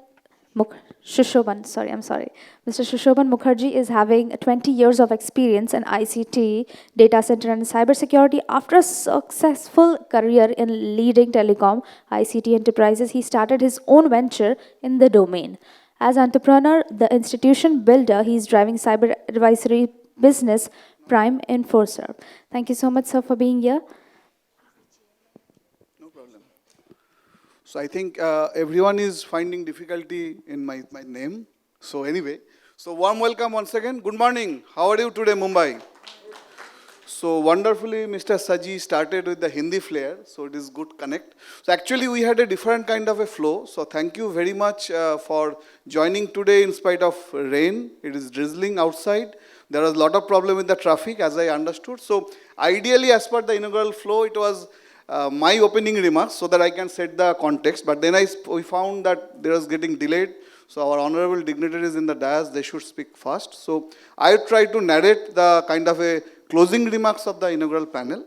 sorry. Mr. Shushoban Mukherjee is having 20 years of experience in ICT, data center and cybersecurity. After a successful career in leading telecom ICT enterprises, he started his own venture in the domain. As entrepreneur, the institution builder, he is driving cyber advisory business, Prime Infosec. Thank you so much, sir, for being here. No problem. So I think everyone is finding difficulty in my name. So anyway, so warm welcome once again. Good morning. How are you today, Mumbai? So wonderfully, Mr. Saji started with the Hindi flair, so it is good connect. So actually, we had a different kind of a flow. So thank you very much for joining today in spite of rain. It is drizzling outside. There was a lot of problem with the traffic, as I understood. So ideally, as per the inaugural flow, it was my opening remarks so that I can set the context. But then we found that there was getting delayed. So our honorable dignitaries in the dais, they should speak fast. So I try to narrate the kind of a closing remarks of the inaugural panel.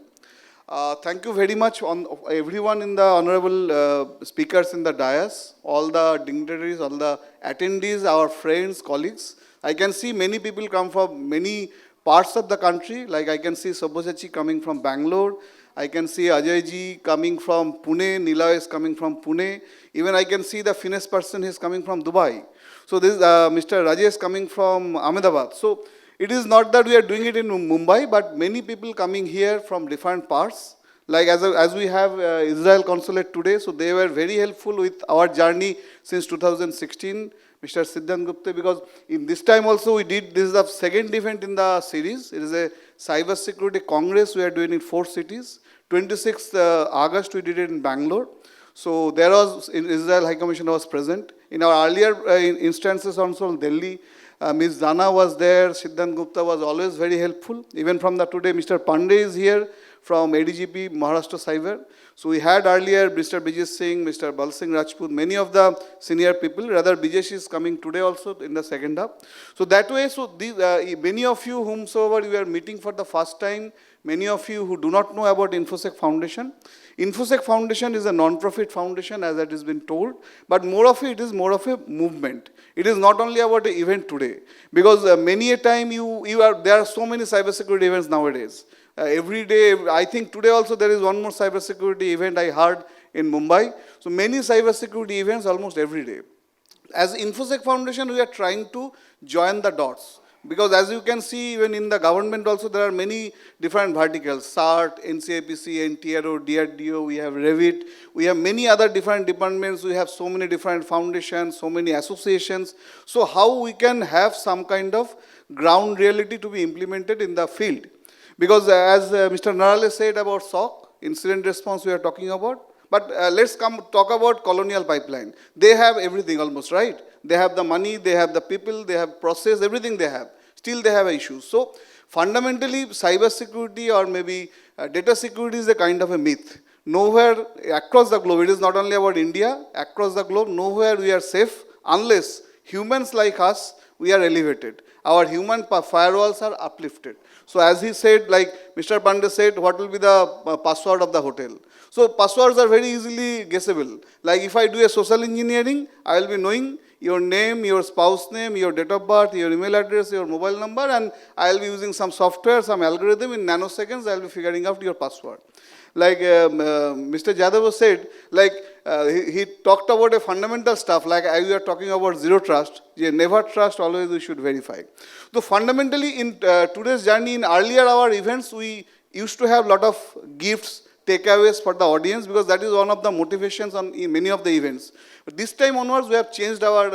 Thank you very much on everyone in the honorable speakers in the dais, all the dignitaries, all the attendees, our friends, colleagues. I can see many people come from many parts of the country. Like I can see Sabyasachi coming from Bangalore. I can see Ajay ji coming from Pune. Nila is coming from Pune. Even I can see the Finnish person is coming from Dubai. So this Mr. Rajesh coming from Ahmedabad. So it is not that we are doing it in Mumbai, but many people coming here from different parts. Like as we have Israel consulate today, so they were very helpful with our journey since 2016. Mr. Siddhant Gupta, because in this time also we did, this is the second event in the series. It is a Cyber Security Congress we are doing in 4 cities. 26th August we did it in Bangalore. So there was, in Israel High Commissioner was present. In our earlier instances also in Delhi, Ms. Dana was there, Siddhant Gupta was always very helpful. Even from the today, Mr. Pandey is here from ADGP Maharashtra Cyber. So we had earlier Mr. Bijesh Singh, Mr. Bal Singh Rajput, many of the senior people. Rather, Bijesh is coming today also in the second half. So that way, so these, many of you whomsoever you are meeting for the first time, many of you who do not know about Infosec Foundation. Infosec Foundation is a non-profit foundation, as it has been told, but more of it is more of a movement. It is not only about the event today, because many a time there are so many cybersecurity events nowadays. Every day, I think today also there is one more cybersecurity event I heard in Mumbai. So many cybersecurity events almost every day. As Infosec Foundation, we are trying to join the dots. Because as you can see, even in the government also, there are many different verticals. SART, NCAPC, NTRO, DRDO, we have Revit, we have many other different departments, we have so many different foundations, so many associations. So how we can have some kind of ground reality to be implemented in the field. Because as Mr. Narale said about SOC, incident response we are talking about, but let's come talk about colonial pipeline. They have everything almost, right? They have the money, they have the people, they have process, everything they have. Still they have issues. So fundamentally, cyber security or maybe data security is a kind of a myth. Nowhere across the globe, it is not only about India, across the globe, nowhere we are safe unless humans like us, we are elevated. Our human firewalls are uplifted. So as he said, like Mr. Pandey said, what will be the password of the hotel? So passwords are very easily guessable. Like if I do a social engineering, I will be knowing your name, your spouse name, your date of birth, your email address, your mobile number, and I will be using some software, some algorithm. In nanoseconds, I will be figuring out your password. Like Mr. Jadhav said, like he talked about a fundamental stuff, like we are talking about zero trust. Never trust, always we should verify. So fundamentally in today's journey, in earlier our events, we used to have a lot of gifts, takeaways for the audience, because that is one of the motivations on many of the events. But this time onwards, we have changed our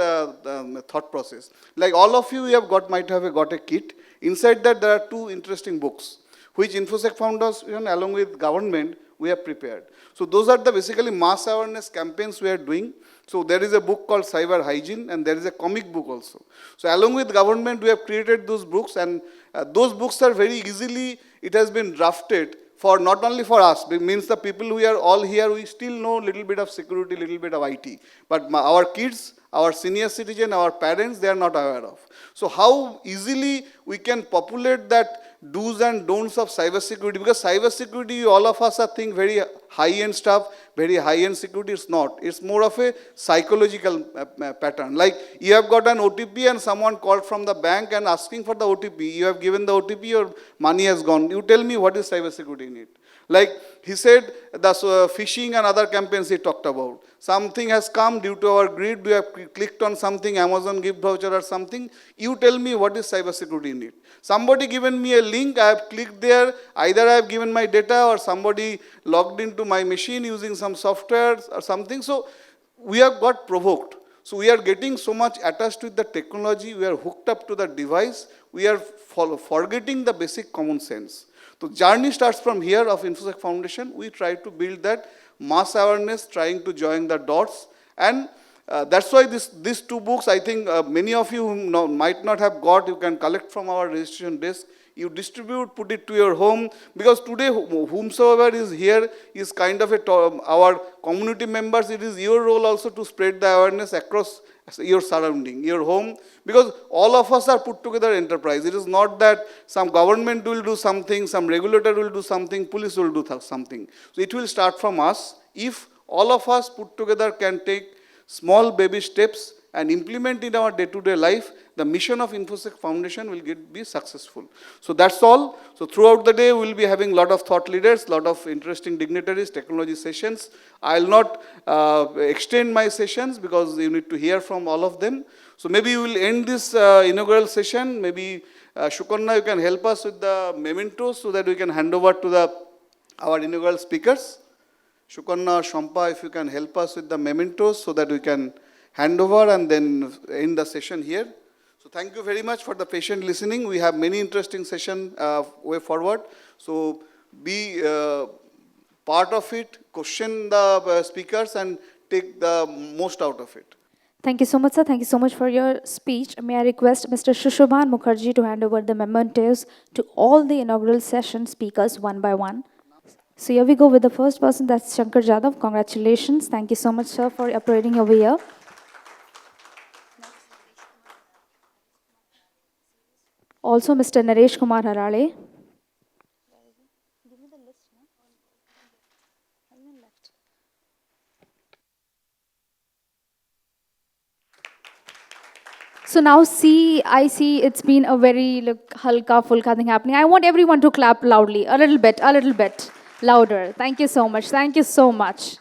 thought process. Like all of you, might have got a kit. Inside that, there are two interesting books, which Infosec Foundation, along with government, we have prepared. So those are the basically mass awareness campaigns we are doing. So there is a book called Cyber Hygiene, and there is a comic book also. So along with government, we have created those books, and those books are very easily, it has been drafted for not only for us, it means the people who are all here, we still know little bit of security, little bit of IT. But our kids, our senior citizen, our parents, they are not aware of. So how easily we can populate that do's and don'ts of cybersecurity, because cybersecurity, all of us are think very high-end stuff, very high-end security. It's not. It's more of a psychological pattern. Like you have got an OTP and someone called from the bank and asking for the OTP. You have given the OTP, your money has gone. You tell me what is cybersecurity in it. Like he said, the phishing and other campaigns he talked about. Something has come due to our greed, we have clicked on something, Amazon gift voucher or something. You tell me what is cybersecurity in it. Somebody given me a link, I have clicked there, either I have given my data or somebody logged into my machine using some software or something. So we have got provoked. So we are getting so much attached with the technology, we are hooked up to the device, we are forgetting the basic common sense. So journey starts from here of Infosec Foundation. We try to build that mass awareness, trying to join the dots. And that's why these two books, I think many of you who might not have got, you can collect from our registration desk. You distribute, put it to your home, because today whomsoever is here is kind of our community members. It is your role also to spread the awareness across your surrounding, your home, because all of us are put together enterprise. It is not that some government will do something, some regulator will do something, police will do something. So it will start from us. If all of us put together can take small baby steps and implement in our day-to-day life, the mission of Infosec Foundation will be successful. So that's all. So throughout the day, we will be having a lot of thought leaders, lot of interesting dignitaries, technology sessions. I will not extend my sessions because you need to hear from all of them. So maybe we will end this inaugural session. Maybe Shukarna, you can help us with the mementos so that we can hand over to our inaugural speakers. Shukarna or Shampa, if you can help us with the mementos so that we can hand over and then end the session here. So thank you very much for the patient listening. We have many interesting sessions way forward. So be part of it, question the speakers and take the most out of it. Thank you so much, sir. Thank you so much for your speech. May I request Mr. Shushoban Mukherjee to hand over the mementos to all the inaugural session speakers one by one. So here we go with the first person, that's Shankar Jadhav. Congratulations. Thank you so much, sir, for appearing over here. Also, Mr. Naresh Kumar Harale. So now I see it's been a very halka fulka thing happening. I want everyone to clap loudly, a little bit louder. Thank you so much. Thank you so much.